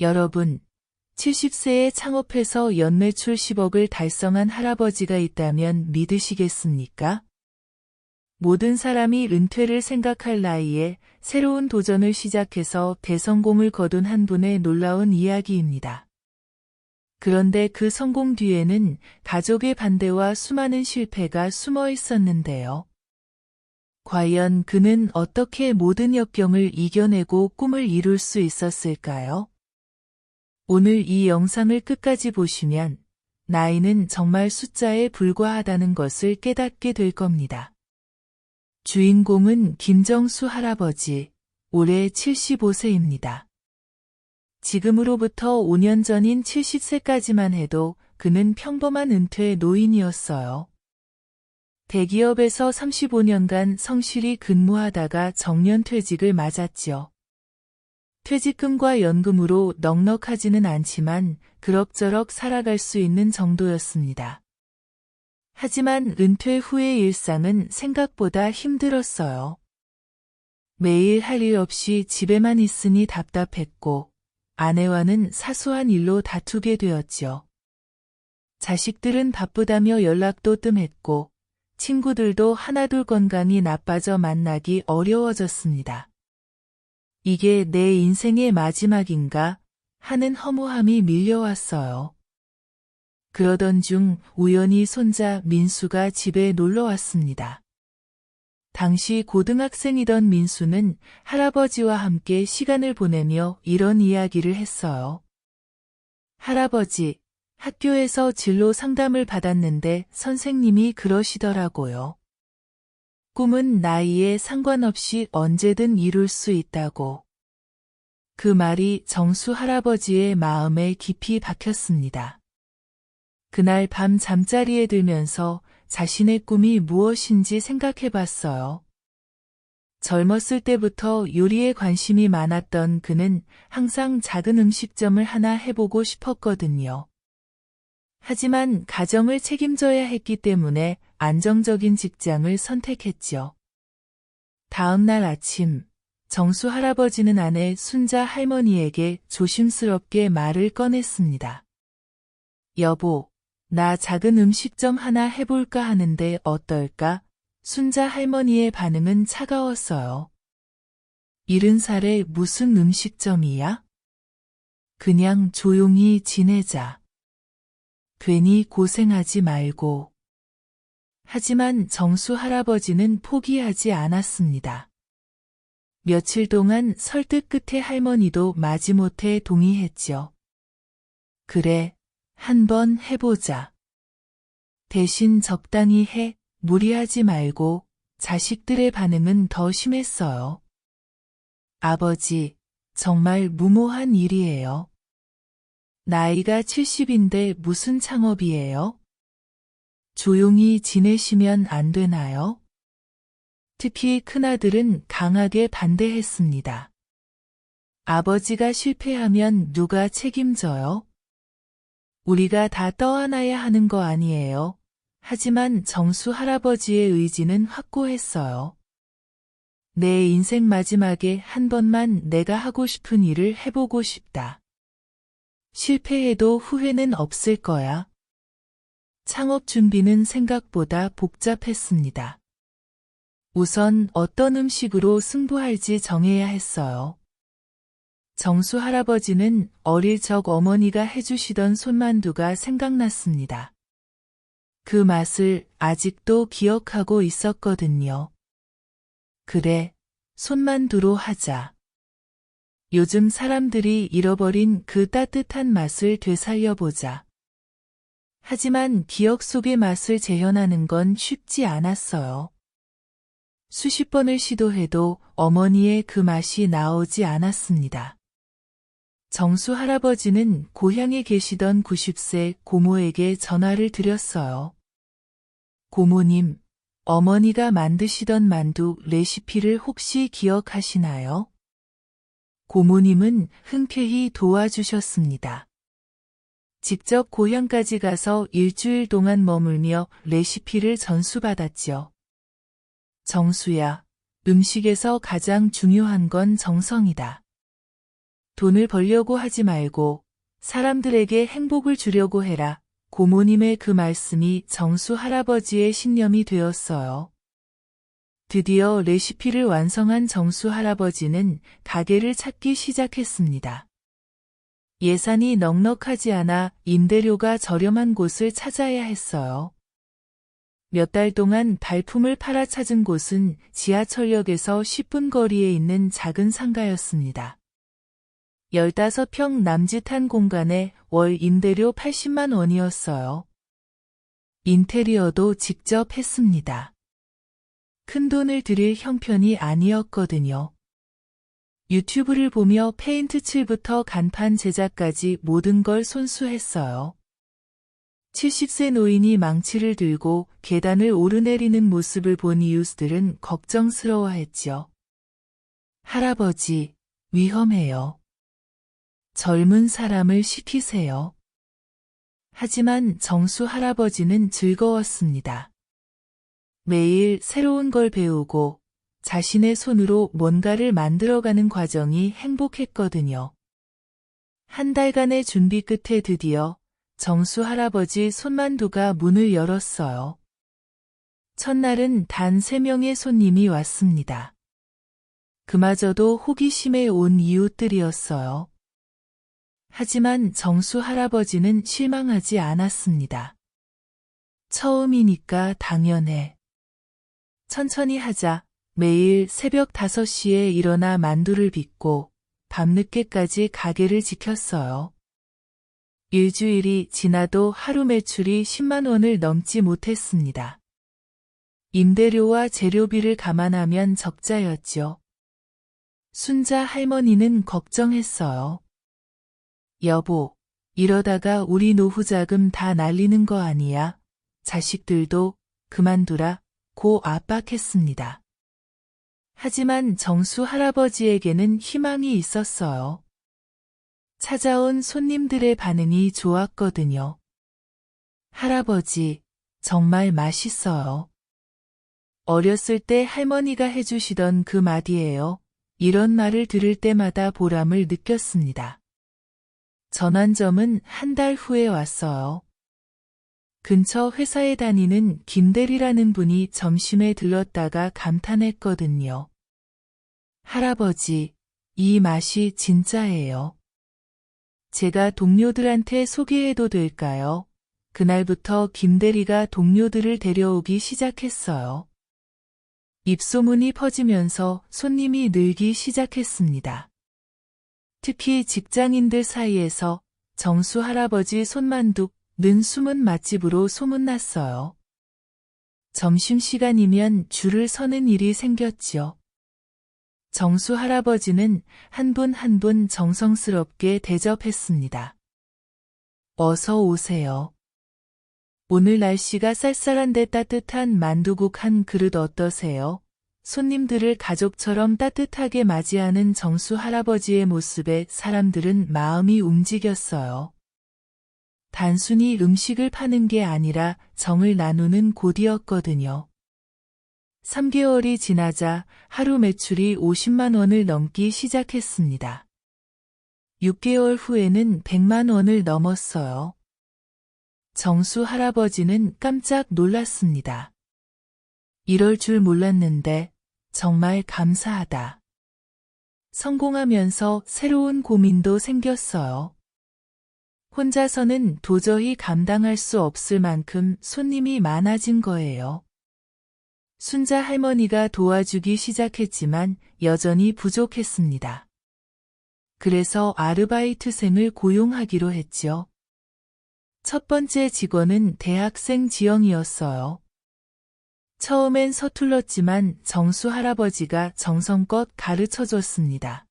여러분, 70세에 창업해서 연매출 10억을 달성한 할아버지가 있다면 믿으시겠습니까? 모든 사람이 은퇴를 생각할 나이에 새로운 도전을 시작해서 대성공을 거둔 한 분의 놀라운 이야기입니다. 그런데 그 성공 뒤에는 가족의 반대와 수많은 실패가 숨어 있었는데요. 과연 그는 어떻게 모든 역경을 이겨내고 꿈을 이룰 수 있었을까요? 오늘 이 영상을 끝까지 보시면 나이는 정말 숫자에 불과하다는 것을 깨닫게 될 겁니다. 주인공은 김정수 할아버지, 올해 75세입니다. 지금으로부터 5년 전인 70세까지만 해도 그는 평범한 은퇴 노인이었어요. 대기업에서 35년간 성실히 근무하다가 정년퇴직을 맞았죠. 퇴직금과 연금으로 넉넉하지는 않지만 그럭저럭 살아갈 수 있는 정도였습니다. 하지만 은퇴 후의 일상은 생각보다 힘들었어요. 매일 할 일 없이 집에만 있으니 답답했고 아내와는 사소한 일로 다투게 되었죠. 자식들은 바쁘다며 연락도 뜸했고 친구들도 하나둘 건강이 나빠져 만나기 어려워졌습니다. 이게 내 인생의 마지막인가 하는 허무함이 밀려왔어요. 그러던 중 우연히 손자 민수가 집에 놀러 왔습니다. 당시 고등학생이던 민수는 할아버지와 함께 시간을 보내며 이런 이야기를 했어요. 할아버지, 학교에서 진로 상담을 받았는데 선생님이 그러시더라고요. 꿈은 나이에 상관없이 언제든 이룰 수 있다고. 그 말이 정수 할아버지의 마음에 깊이 박혔습니다. 그날 밤 잠자리에 들면서 자신의 꿈이 무엇인지 생각해 봤어요. 젊었을 때부터 요리에 관심이 많았던 그는 항상 작은 음식점을 하나 해보고 싶었거든요. 하지만 가정을 책임져야 했기 때문에 안정적인 직장을 선택했죠. 다음 날 아침, 정수 할아버지는 아내 순자 할머니에게 조심스럽게 말을 꺼냈습니다. 여보, 나 작은 음식점 하나 해볼까 하는데 어떨까? 순자 할머니의 반응은 차가웠어요. 70살에 무슨 음식점이야? 그냥 조용히 지내자. 괜히 고생하지 말고. 하지만 정수 할아버지는 포기하지 않았습니다. 며칠 동안 설득 끝에 할머니도 마지못해 동의했죠. 그래, 한번 해보자. 대신 적당히 해, 무리하지 말고. 자식들의 반응은 더 심했어요. 아버지, 정말 무모한 일이에요. 나이가 70인데 무슨 창업이에요? 조용히 지내시면 안 되나요? 특히 큰아들은 강하게 반대했습니다. 아버지가 실패하면 누가 책임져요? 우리가 다 떠안아야 하는 거 아니에요. 하지만 정수 할아버지의 의지는 확고했어요. 내 인생 마지막에 한 번만 내가 하고 싶은 일을 해보고 싶다. 실패해도 후회는 없을 거야. 창업 준비는 생각보다 복잡했습니다. 우선 어떤 음식으로 승부할지 정해야 했어요. 정수 할아버지는 어릴 적 어머니가 해주시던 손만두가 생각났습니다. 그 맛을 아직도 기억하고 있었거든요. 그래, 손만두로 하자. 요즘 사람들이 잃어버린 그 따뜻한 맛을 되살려보자. 하지만 기억 속의 맛을 재현하는 건 쉽지 않았어요. 수십 번을 시도해도 어머니의 그 맛이 나오지 않았습니다. 정수 할아버지는 고향에 계시던 90세 고모에게 전화를 드렸어요. 고모님, 어머니가 만드시던 만두 레시피를 혹시 기억하시나요? 고모님은 흔쾌히 도와주셨습니다. 직접 고향까지 가서 일주일 동안 머물며 레시피를 전수받았죠. 정수야, 음식에서 가장 중요한 건 정성이다. 돈을 벌려고 하지 말고 사람들에게 행복을 주려고 해라. 고모님의 그 말씀이 정수 할아버지의 신념이 되었어요. 드디어 레시피를 완성한 정수 할아버지는 가게를 찾기 시작했습니다. 예산이 넉넉하지 않아 임대료가 저렴한 곳을 찾아야 했어요. 몇 달 동안 발품을 팔아 찾은 곳은 지하철역에서 10분 거리에 있는 작은 상가였습니다. 15평 남짓한 공간에 월 임대료 80만 원이었어요. 인테리어도 직접 했습니다. 큰돈을 들일 형편이 아니었거든요. 유튜브를 보며 페인트 칠부터 간판 제작까지 모든 걸 손수했어요. 70세 노인이 망치를 들고 계단을 오르내리는 모습을 본 이웃들은 걱정스러워했지요. 할아버지, 위험해요. 젊은 사람을 시키세요. 하지만 정수 할아버지는 즐거웠습니다. 매일 새로운 걸 배우고 자신의 손으로 뭔가를 만들어가는 과정이 행복했거든요. 한 달간의 준비 끝에 드디어 정수 할아버지 손만두가 문을 열었어요. 첫날은 단 3명의 손님이 왔습니다. 그마저도 호기심에 온 이웃들이었어요. 하지만 정수 할아버지는 실망하지 않았습니다. 처음이니까 당연해. 천천히 하자. 매일 새벽 5시에 일어나 만두를 빚고 밤늦게까지 가게를 지켰어요. 일주일이 지나도 하루 매출이 10만 원을 넘지 못했습니다. 임대료와 재료비를 감안하면 적자였죠. 순자 할머니는 걱정했어요. 여보, 이러다가 우리 노후 자금 다 날리는 거 아니야? 자식들도 그만두라 고 압박했습니다. 하지만 정수 할아버지에게는 희망이 있었어요. 찾아온 손님들의 반응이 좋았거든요. 할아버지, 정말 맛있어요. 어렸을 때 할머니가 해주시던 그 말이에요. 이런 말을 들을 때마다 보람을 느꼈습니다. 전환점은 한 달 후에 왔어요. 근처 회사에 다니는 김대리라는 분이 점심에 들렀다가 감탄했거든요. 할아버지, 이 맛이 진짜예요. 제가 동료들한테 소개해도 될까요? 그날부터 김대리가 동료들을 데려오기 시작했어요. 입소문이 퍼지면서 손님이 늘기 시작했습니다. 특히 직장인들 사이에서 정수 할아버지 손만두는 숨은 맛집으로 소문났어요. 점심시간이면 줄을 서는 일이 생겼지요. 정수 할아버지는 한 분 한 분 정성스럽게 대접했습니다. 어서 오세요. 오늘 날씨가 쌀쌀한데 따뜻한 만두국 한 그릇 어떠세요? 손님들을 가족처럼 따뜻하게 맞이하는 정수 할아버지의 모습에 사람들은 마음이 움직였어요. 단순히 음식을 파는 게 아니라 정을 나누는 곳이었거든요. 3개월이 지나자 하루 매출이 50만 원을 넘기 시작했습니다. 6개월 후에는 100만 원을 넘었어요. 정수 할아버지는 깜짝 놀랐습니다. 이럴 줄 몰랐는데 정말 감사하다. 성공하면서 새로운 고민도 생겼어요. 혼자서는 도저히 감당할 수 없을 만큼 손님이 많아진 거예요. 순자 할머니가 도와주기 시작했지만 여전히 부족했습니다. 그래서 아르바이트생을 고용하기로 했죠. 첫 번째 직원은 대학생 지영이었어요. 처음엔 서툴렀지만 정수 할아버지가 정성껏 가르쳐줬습니다.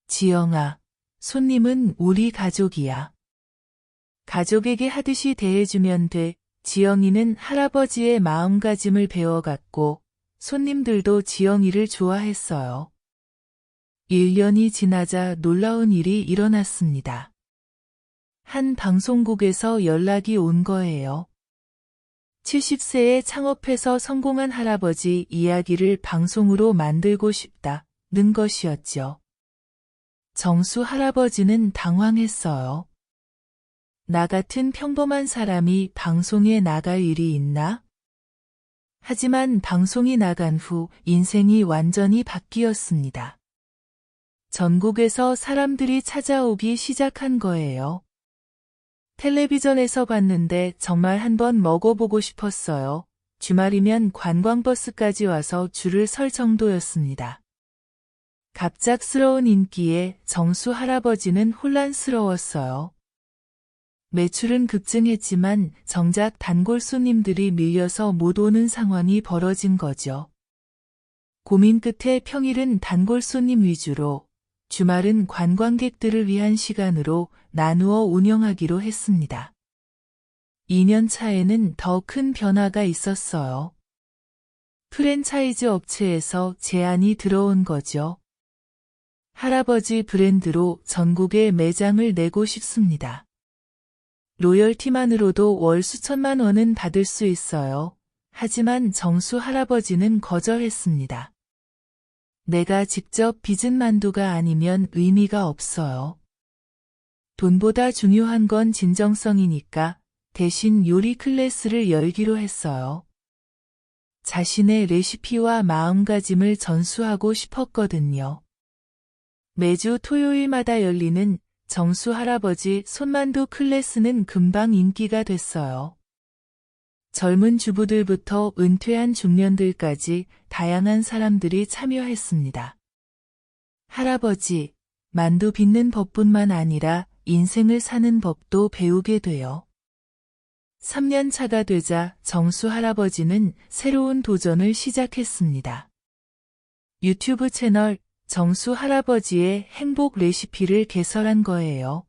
지영아, 손님은 우리 가족이야. 가족에게 하듯이 대해주면 돼. 지영이는 할아버지의 마음가짐을 배워갔고 손님들도 지영이를 좋아했어요. 1년이 지나자 놀라운 일이 일어났습니다. 한 방송국에서 연락이 온 거예요. 70세에 창업해서 성공한 할아버지 이야기를 방송으로 만들고 싶다는 것이었죠. 정수 할아버지는 당황했어요. 나 같은 평범한 사람이 방송에 나갈 일이 있나? 하지만 방송이 나간 후 인생이 완전히 바뀌었습니다. 전국에서 사람들이 찾아오기 시작한 거예요. 텔레비전에서 봤는데 정말 한번 먹어보고 싶었어요. 주말이면 관광버스까지 와서 줄을 설 정도였습니다. 갑작스러운 인기에 정수 할아버지는 혼란스러웠어요. 매출은 급증했지만 정작 단골 손님들이 밀려서 못 오는 상황이 벌어진 거죠. 고민 끝에 평일은 단골 손님 위주로, 주말은 관광객들을 위한 시간으로 나누어 운영하기로 했습니다. 2년 차에는 더 큰 변화가 있었어요. 프랜차이즈 업체에서 제안이 들어온 거죠. 할아버지 브랜드로 전국에 매장을 내고 싶습니다. 로열티만으로도 월 수천만 원은 받을 수 있어요. 하지만 정수 할아버지는 거절했습니다. 내가 직접 빚은 만두가 아니면 의미가 없어요. 돈보다 중요한 건 진정성이니까 대신 요리 클래스를 열기로 했어요. 자신의 레시피와 마음가짐을 전수하고 싶었거든요. 매주 토요일마다 열리는 정수 할아버지 손만두 클래스는 금방 인기가 됐어요. 젊은 주부들부터 은퇴한 중년들까지 다양한 사람들이 참여했습니다. 할아버지, 만두 빚는 법뿐만 아니라 인생을 사는 법도 배우게 돼요. 3년 차가 되자 정수 할아버지는 새로운 도전을 시작했습니다. 유튜브 채널 정수 할아버지의 행복 레시피를 개설한 거예요.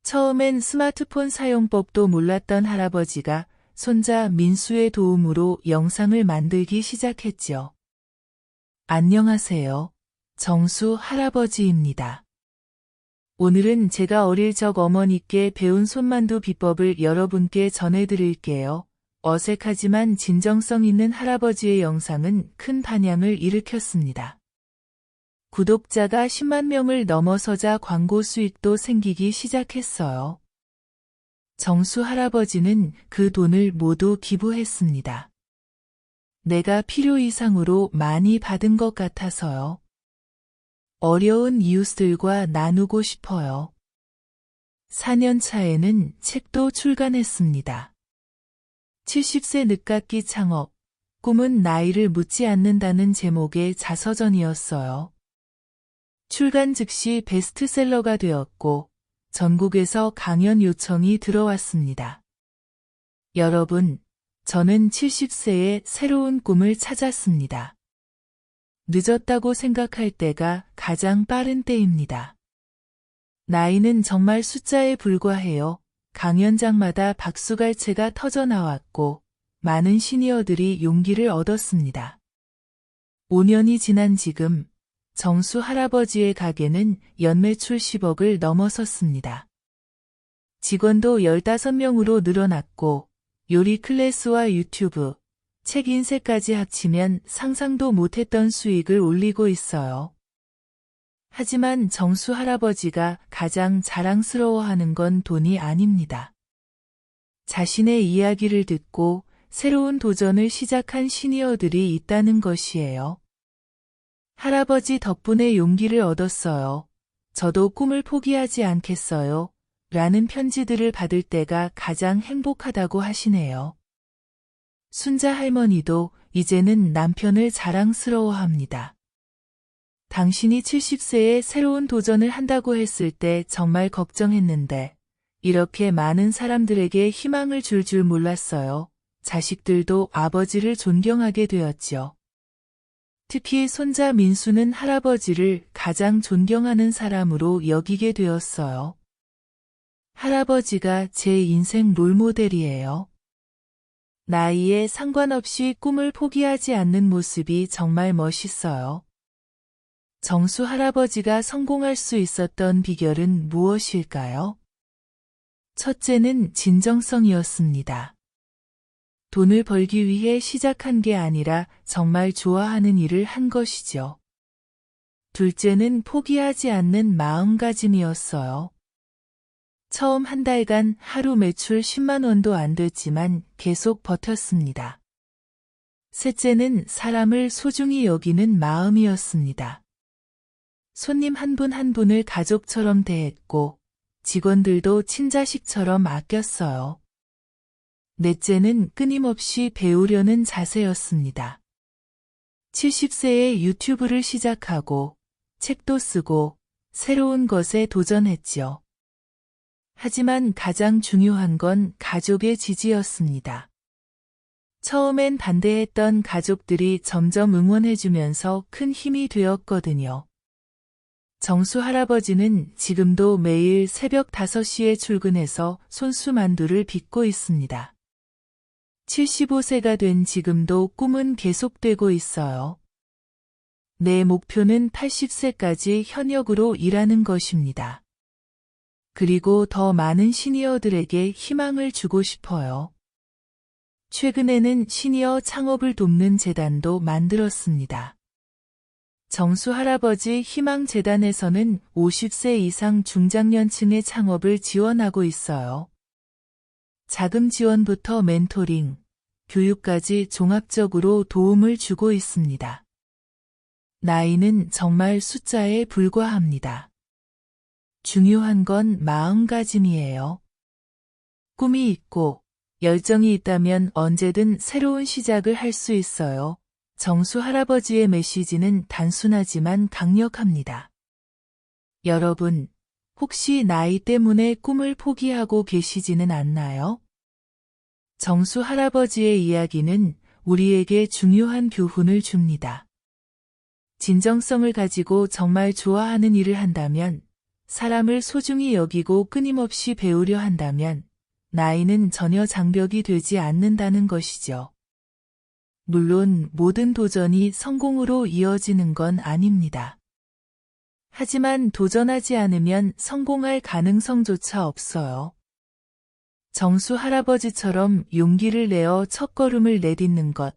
처음엔 스마트폰 사용법도 몰랐던 할아버지가 손자 민수의 도움으로 영상을 만들기 시작했죠. 안녕하세요. 정수 할아버지입니다. 오늘은 제가 어릴 적 어머니께 배운 손만두 비법을 여러분께 전해드릴게요. 어색하지만 진정성 있는 할아버지의 영상은 큰 반향을 일으켰습니다. 구독자가 10만 명을 넘어서자 광고 수익도 생기기 시작했어요. 정수 할아버지는 그 돈을 모두 기부했습니다. 내가 필요 이상으로 많이 받은 것 같아서요. 어려운 이웃들과 나누고 싶어요. 4년 차에는 책도 출간했습니다. 70세 늦깎이 창업, 꿈은 나이를 묻지 않는다는 제목의 자서전이었어요. 출간 즉시 베스트셀러가 되었고 전국에서 강연 요청이 들어왔습니다. 여러분, 저는 70세에 새로운 꿈을 찾았습니다. 늦었다고 생각할 때가 가장 빠른 때입니다. 나이는 정말 숫자에 불과해요. 강연장마다 박수갈채가 터져나왔고 많은 시니어들이 용기를 얻었습니다. 5년이 지난 지금 정수 할아버지의 가게는 연매출 10억을 넘어섰습니다. 직원도 15명으로 늘어났고 요리 클래스와 유튜브, 책 인쇄까지 합치면 상상도 못했던 수익을 올리고 있어요. 하지만 정수 할아버지가 가장 자랑스러워하는 건 돈이 아닙니다. 자신의 이야기를 듣고 새로운 도전을 시작한 시니어들이 있다는 것이에요. 할아버지 덕분에 용기를 얻었어요. 저도 꿈을 포기하지 않겠어요. 라는 편지들을 받을 때가 가장 행복하다고 하시네요. 순자 할머니도 이제는 남편을 자랑스러워합니다. 당신이 70세에 새로운 도전을 한다고 했을 때 정말 걱정했는데 이렇게 많은 사람들에게 희망을 줄 줄 몰랐어요. 자식들도 아버지를 존경하게 되었죠. 특히 손자 민수는 할아버지를 가장 존경하는 사람으로 여기게 되었어요. 할아버지가 제 인생 롤모델이에요. 나이에 상관없이 꿈을 포기하지 않는 모습이 정말 멋있어요. 정수 할아버지가 성공할 수 있었던 비결은 무엇일까요? 첫째는 진정성이었습니다. 돈을 벌기 위해 시작한 게 아니라 정말 좋아하는 일을 한 것이죠. 둘째는 포기하지 않는 마음가짐이었어요. 처음 한 달간 하루 매출 10만 원도 안 됐지만 계속 버텼습니다. 셋째는 사람을 소중히 여기는 마음이었습니다. 손님 한 분 한 분을 가족처럼 대했고 직원들도 친자식처럼 아꼈어요. 넷째는 끊임없이 배우려는 자세였습니다. 70세에 유튜브를 시작하고 책도 쓰고 새로운 것에 도전했지요. 하지만 가장 중요한 건 가족의 지지였습니다. 처음엔 반대했던 가족들이 점점 응원해주면서 큰 힘이 되었거든요. 정수 할아버지는 지금도 매일 새벽 5시에 출근해서 손수만두를 빚고 있습니다. 75세가 된 지금도 꿈은 계속되고 있어요. 내 목표는 80세까지 현역으로 일하는 것입니다. 그리고 더 많은 시니어들에게 희망을 주고 싶어요. 최근에는 시니어 창업을 돕는 재단도 만들었습니다. 정수 할아버지 희망재단에서는 50세 이상 중장년층의 창업을 지원하고 있어요. 자금 지원부터 멘토링, 교육까지 종합적으로 도움을 주고 있습니다. 나이는 정말 숫자에 불과합니다. 중요한 건 마음가짐이에요. 꿈이 있고 열정이 있다면 언제든 새로운 시작을 할 수 있어요. 정수 할아버지의 메시지는 단순하지만 강력합니다. 여러분, 혹시 나이 때문에 꿈을 포기하고 계시지는 않나요? 정수 할아버지의 이야기는 우리에게 중요한 교훈을 줍니다. 진정성을 가지고 정말 좋아하는 일을 한다면, 사람을 소중히 여기고 끊임없이 배우려 한다면, 나이는 전혀 장벽이 되지 않는다는 것이죠. 물론 모든 도전이 성공으로 이어지는 건 아닙니다. 하지만 도전하지 않으면 성공할 가능성조차 없어요. 정수 할아버지처럼 용기를 내어 첫걸음을 내딛는 것,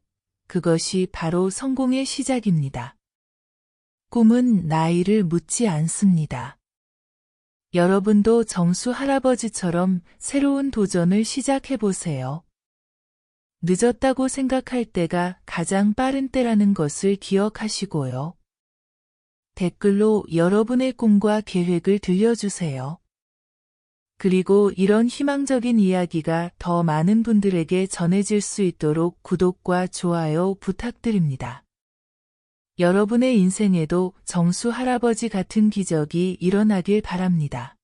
그것이 바로 성공의 시작입니다. 꿈은 나이를 묻지 않습니다. 여러분도 정수 할아버지처럼 새로운 도전을 시작해보세요. 늦었다고 생각할 때가 가장 빠른 때라는 것을 기억하시고요. 댓글로 여러분의 꿈과 계획을 들려주세요. 그리고 이런 희망적인 이야기가 더 많은 분들에게 전해질 수 있도록 구독과 좋아요 부탁드립니다. 여러분의 인생에도 정수 할아버지 같은 기적이 일어나길 바랍니다.